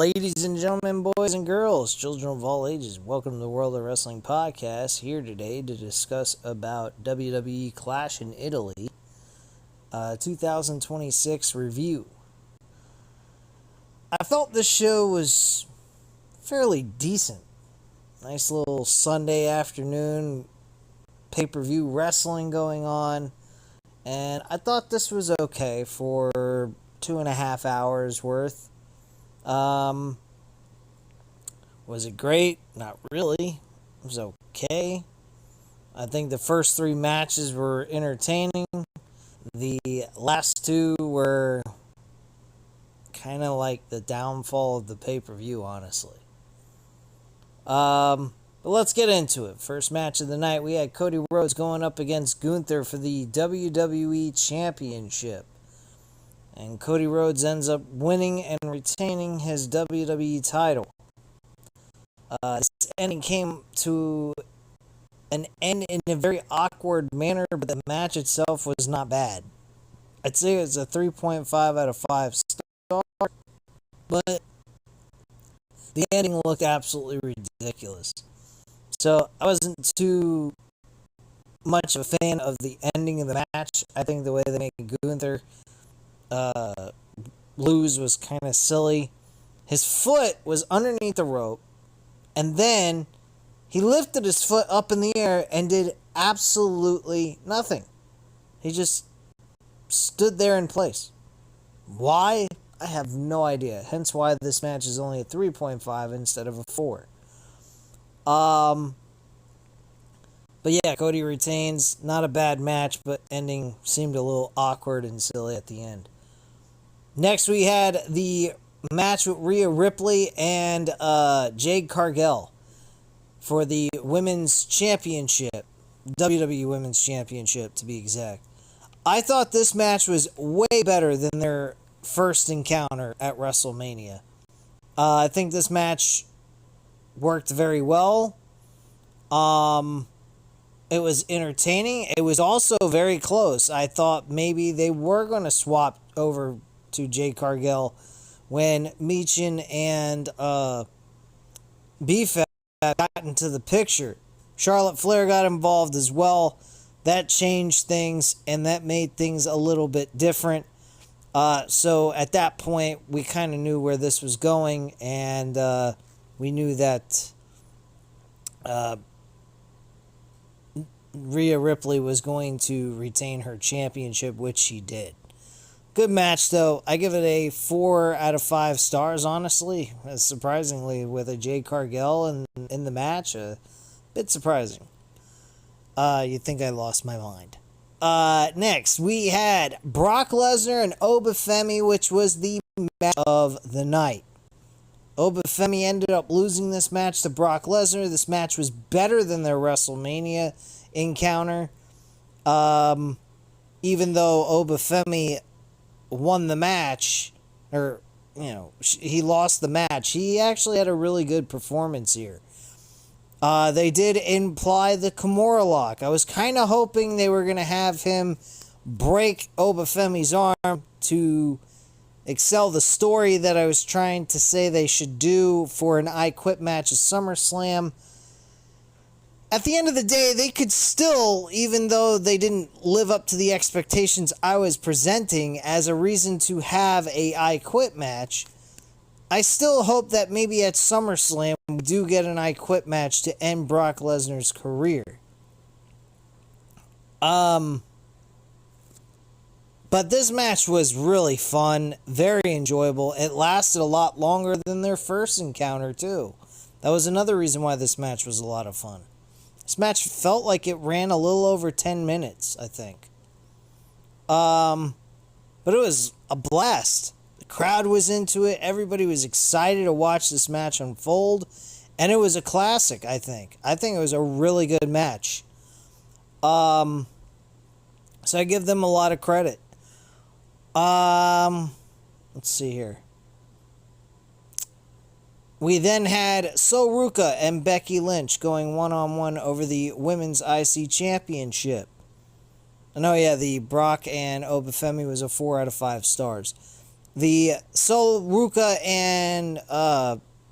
Ladies and gentlemen, boys and girls, children of all ages, welcome to the World of Wrestling Podcast. Here today to discuss about WWE Clash in Italy 2026 review. I felt this show was fairly decent. Nice little Sunday afternoon pay-per-view wrestling going on, and I thought this was okay for 2.5 hours worth. Was it great? Not really. It was okay. I think the first 3 matches were entertaining. The last 2 were kind of like the downfall of the pay-per-view, honestly. But let's get into it. First match of the night, we had Cody Rhodes going up against Gunther for the WWE Championship. And Cody Rhodes ends up winning and retaining his WWE title. This ending came to an end in a very awkward manner, but the match itself was not bad. I'd say it's a 3.5 out of 5 stars, but the ending looked absolutely ridiculous. So I wasn't too much of a fan of the ending of the match. I think the way they made Gunther lose was kind of silly. His foot was underneath the rope, and then he lifted his foot up in the air and did absolutely nothing. He just stood there in place. Why? I have no idea. Hence why this match is only a 3.5 instead of a 4. But yeah, Cody retains. Not a bad match, but ending seemed a little awkward and silly at the end. Next, we had the match with Rhea Ripley and Jade Cargill for the Women's Championship. WWE Women's Championship, to be exact. I thought this match was way better than their first encounter at WrestleMania. I think this match worked very well. It was entertaining. It was also very close. I thought maybe they were going to swap over to Jade Cargill when Michin and B-Fab got into the picture. Charlotte Flair got involved as well. That changed things, and that made things a little bit different. So at that point, we kind of knew where this was going, and we knew that Rhea Ripley was going to retain her championship, which she did. Good match, though. I give it a 4 out of 5 stars, honestly. Surprisingly, with a Jade Cargill in the match, a bit surprising. You'd think I lost my mind. Next, we had Brock Lesnar and Oba Femi, which was the match of the night. Oba Femi ended up losing this match to Brock Lesnar. This match was better than their WrestleMania encounter. Even though Oba Femi won the match, or, he lost the match, he actually had a really good performance here. They did imply the Kimura lock. I was kind of hoping they were going to have him break Oba Femi's arm to excel the story that I was trying to say they should do for an I Quit match at SummerSlam. At the end of the day, they could still, even though they didn't live up to the expectations I was presenting as a reason to have a I Quit match, I still hope that maybe at SummerSlam we do get an I Quit match to end Brock Lesnar's career. But this match was really fun, very enjoyable. It lasted a lot longer than their first encounter, too. That was another reason why this match was a lot of fun. This match felt like it ran a little over 10 minutes, I think. But it was a blast. The crowd was into it. Everybody was excited to watch this match unfold. And it was a classic, I think. I think it was a really good match. So I give them a lot of credit. Let's see here. We then had Sol Ruca and Becky Lynch going one-on-one over the Women's IC Championship. And oh yeah, the Brock and Oba Femi was a 4 out of 5 stars. The Sol Ruka and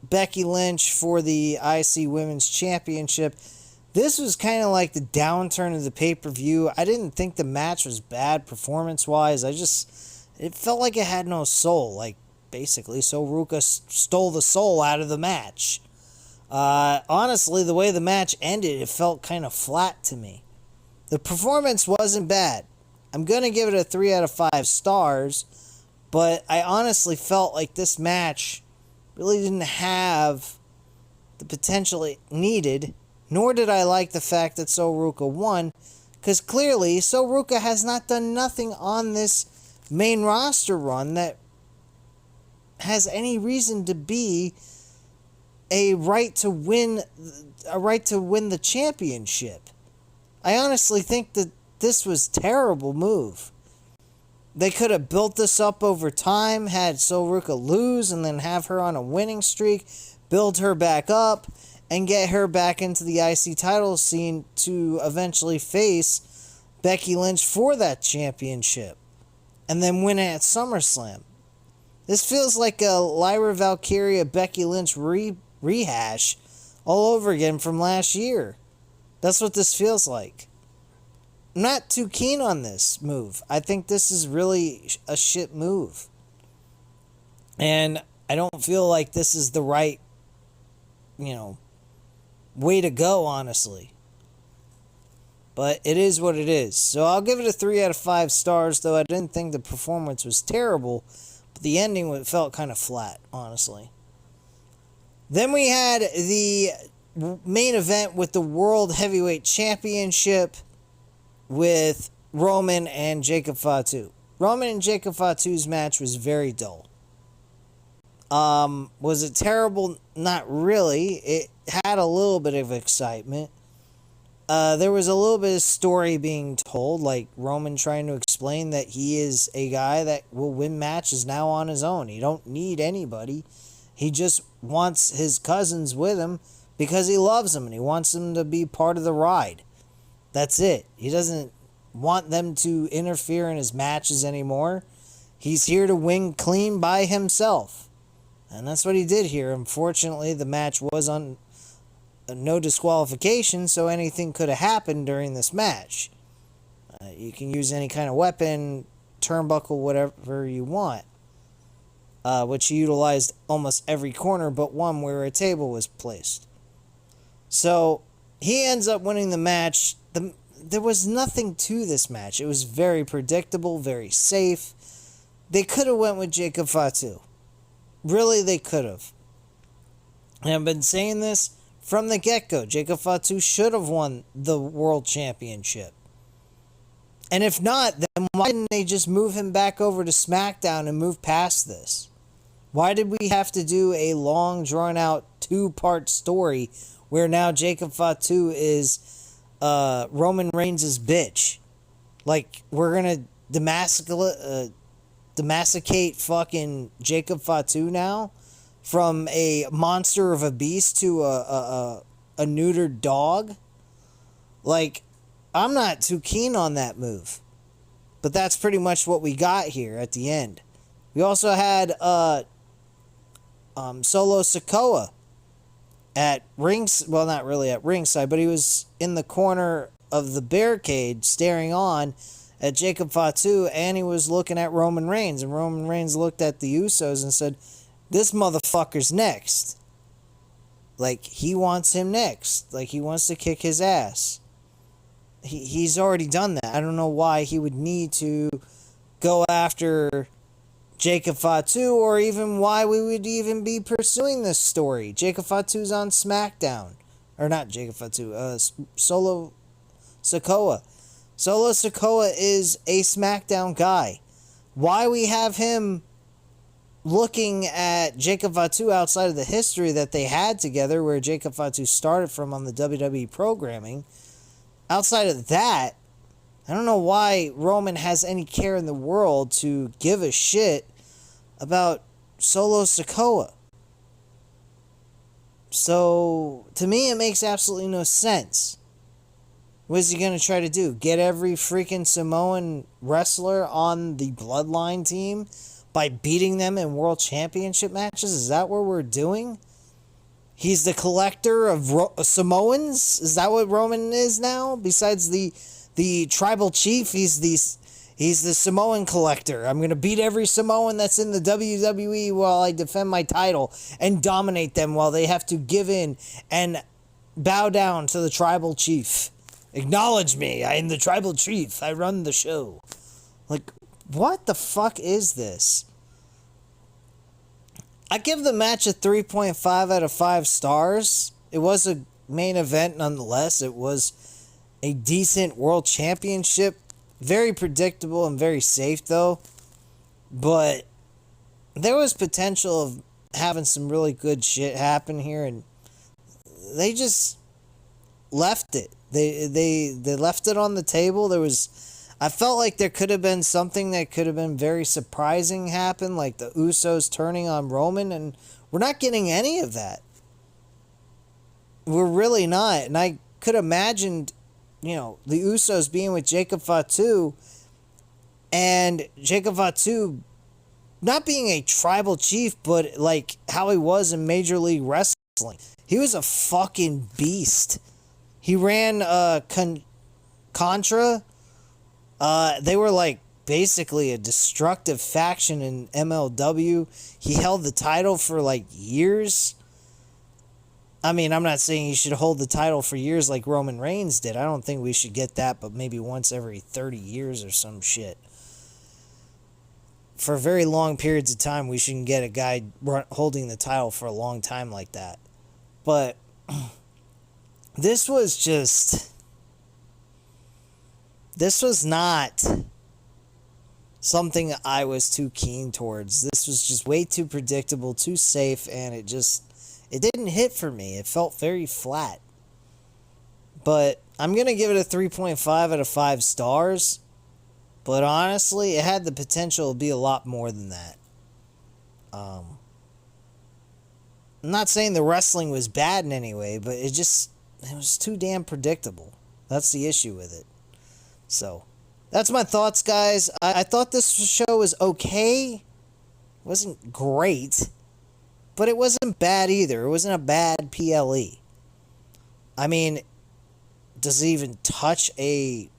Becky Lynch for the IC Women's Championship. This was kind of like the downturn of the pay-per-view. I didn't think the match was bad performance-wise. It felt like it had no soul. Like, basically, Sol Ruka stole the soul out of the match. Honestly, the way the match ended, it felt kind of flat to me. The performance wasn't bad. I'm going to give it a 3 out of 5 stars, but I honestly felt like this match really didn't have the potential it needed, nor did I like the fact that Sol Ruka won, because clearly Sol Ruka has not done nothing on this main roster run that has any reason to be a right to win the championship. I honestly think that this was a terrible move. They could have built this up over time, had Sol Ruka lose, and then have her on a winning streak, build her back up, and get her back into the IC title scene to eventually face Becky Lynch for that championship, and then win it at SummerSlam. This feels like a Lyra Valkyria Becky Lynch rehash all over again from last year. That's what this feels like. I'm not too keen on this move. I think this is really a shit move. And I don't feel like this is the right, way to go, honestly. But it is what it is. So I'll give it a 3 out of 5 stars, though I didn't think the performance was terrible. But the ending felt kind of flat, honestly. Then we had the main event with the World Heavyweight Championship with Roman and Jacob Fatu. Roman and Jacob Fatu's match was very dull. Was it terrible? Not really. It had a little bit of excitement. There was a little bit of story being told, like Roman trying to explain that he is a guy that will win matches now on his own. He don't need anybody. He just wants his cousins with him because he loves them and he wants them to be part of the ride. That's it. He doesn't want them to interfere in his matches anymore. He's here to win clean by himself. And that's what he did here. Unfortunately, the match was on no disqualification, so anything could have happened during this match. You can use any kind of weapon, turnbuckle, whatever you want. Which he utilized almost every corner but one where a table was placed. So he ends up winning the match. There was nothing to this match. It was very predictable, very safe. They could have went with Jacob Fatu. Really, they could have. And I've been saying this from the get-go. Jacob Fatu should have won the World Championship. And if not, then why didn't they just move him back over to SmackDown and move past this? Why did we have to do a long, drawn-out, 2-part story where now Jacob Fatu is Roman Reigns' bitch? Like, we're gonna domesticate fucking Jacob Fatu now? From a monster of a beast to a neutered dog? Like, I'm not too keen on that move. But that's pretty much what we got here at the end. We also had Solo Sikoa at ringside. Well, not really at ringside, but he was in the corner of the barricade staring on at Jacob Fatu, and he was looking at Roman Reigns. And Roman Reigns looked at the Usos and said, "This motherfucker's next." Like, he wants him next. Like, he wants to kick his ass. He's already done that. I don't know why he would need to go after Jacob Fatu, or even why we would even be pursuing this story. Jacob Fatu's on SmackDown. Or not Jacob Fatu, Solo Sikoa. Solo Sikoa is a SmackDown guy. Why we have him looking at Jacob Fatu outside of the history that they had together, where Jacob Fatu started from on the WWE programming, outside of that, I don't know why Roman has any care in the world to give a shit about Solo Sikoa. So, to me, it makes absolutely no sense. What is he going to try to do? Get every freaking Samoan wrestler on the Bloodline team? by beating them in World Championship matches? Is that what we're doing? He's the collector of Samoans? Is that what Roman is now? Besides the tribal chief, he's the Samoan collector. I'm going to beat every Samoan that's in the WWE while I defend my title and dominate them while they have to give in and bow down to the tribal chief. Acknowledge me. I am the tribal chief. I run the show. Like, what the fuck is this? I give the match a 3.5 out of 5 stars. It was a main event nonetheless. It was a decent world championship. Very predictable and very safe though. But there was potential of having some really good shit happen here, and they just left it. They left it on the table. I felt like there could have been something that could have been very surprising happen, like the Usos turning on Roman, and we're not getting any of that. We're really not. And I could have imagined, the Usos being with Jacob Fatu, and Jacob Fatu not being a tribal chief, but like how he was in Major League Wrestling. He was a fucking beast. He ran Contra. They were like basically a destructive faction in MLW. He held the title for like years. I mean, I'm not saying he should hold the title for years like Roman Reigns did. I don't think we should get that, but maybe once every 30 years or some shit. For very long periods of time, we shouldn't get a guy holding the title for a long time like that. But this was not something I was too keen towards. This was just way too predictable, too safe, and it didn't hit for me. It felt very flat. But I'm going to give it a 3.5 out of 5 stars. But honestly, it had the potential to be a lot more than that. I'm not saying the wrestling was bad in any way, but it was too damn predictable. That's the issue with it. So, that's my thoughts, guys. I thought this show was okay. It wasn't great. But it wasn't bad either. It wasn't a bad PLE. I mean, does it even touch a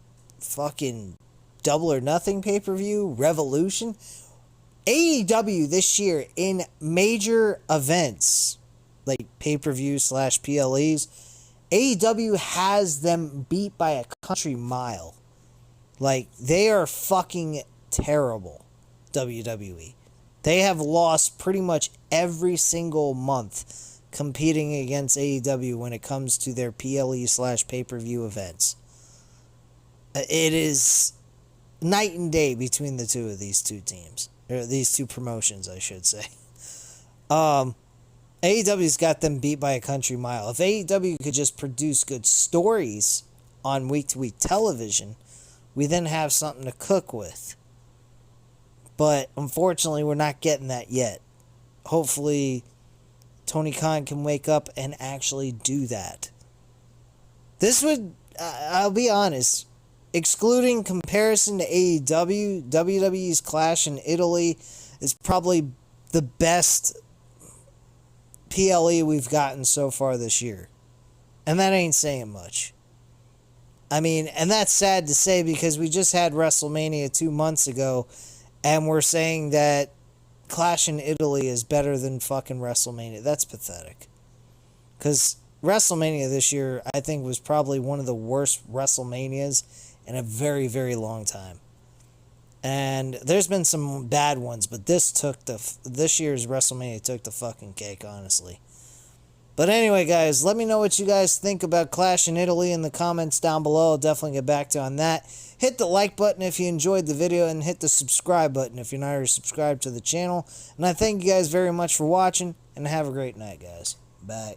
fucking Double or Nothing pay-per-view? Revolution? AEW this year in major events, like pay-per-view / PLEs, AEW has them beat by a country mile. Like, they are fucking terrible, WWE. They have lost pretty much every single month competing against AEW when it comes to their PLE / pay-per-view events. It is night and day between the two of these two teams. Or these two promotions, I should say. AEW's got them beat by a country mile. If AEW could just produce good stories on week-to-week television, we then have something to cook with. But unfortunately, we're not getting that yet. Hopefully, Tony Khan can wake up and actually do that. This would, I'll be honest, excluding comparison to AEW, WWE's Clash in Italy is probably the best PLE we've gotten so far this year. And that ain't saying much. I mean, and that's sad to say because we just had WrestleMania 2 months ago, and we're saying that Clash in Italy is better than fucking WrestleMania. That's pathetic. Because WrestleMania this year, I think, was probably one of the worst WrestleManias in a very, very long time. And there's been some bad ones, but this year's WrestleMania took the fucking cake, honestly. But anyway, guys, let me know what you guys think about Clash in Italy in the comments down below. I'll definitely get back to you on that. Hit the like button if you enjoyed the video, and hit the subscribe button if you're not already subscribed to the channel. And I thank you guys very much for watching, and have a great night, guys. Bye.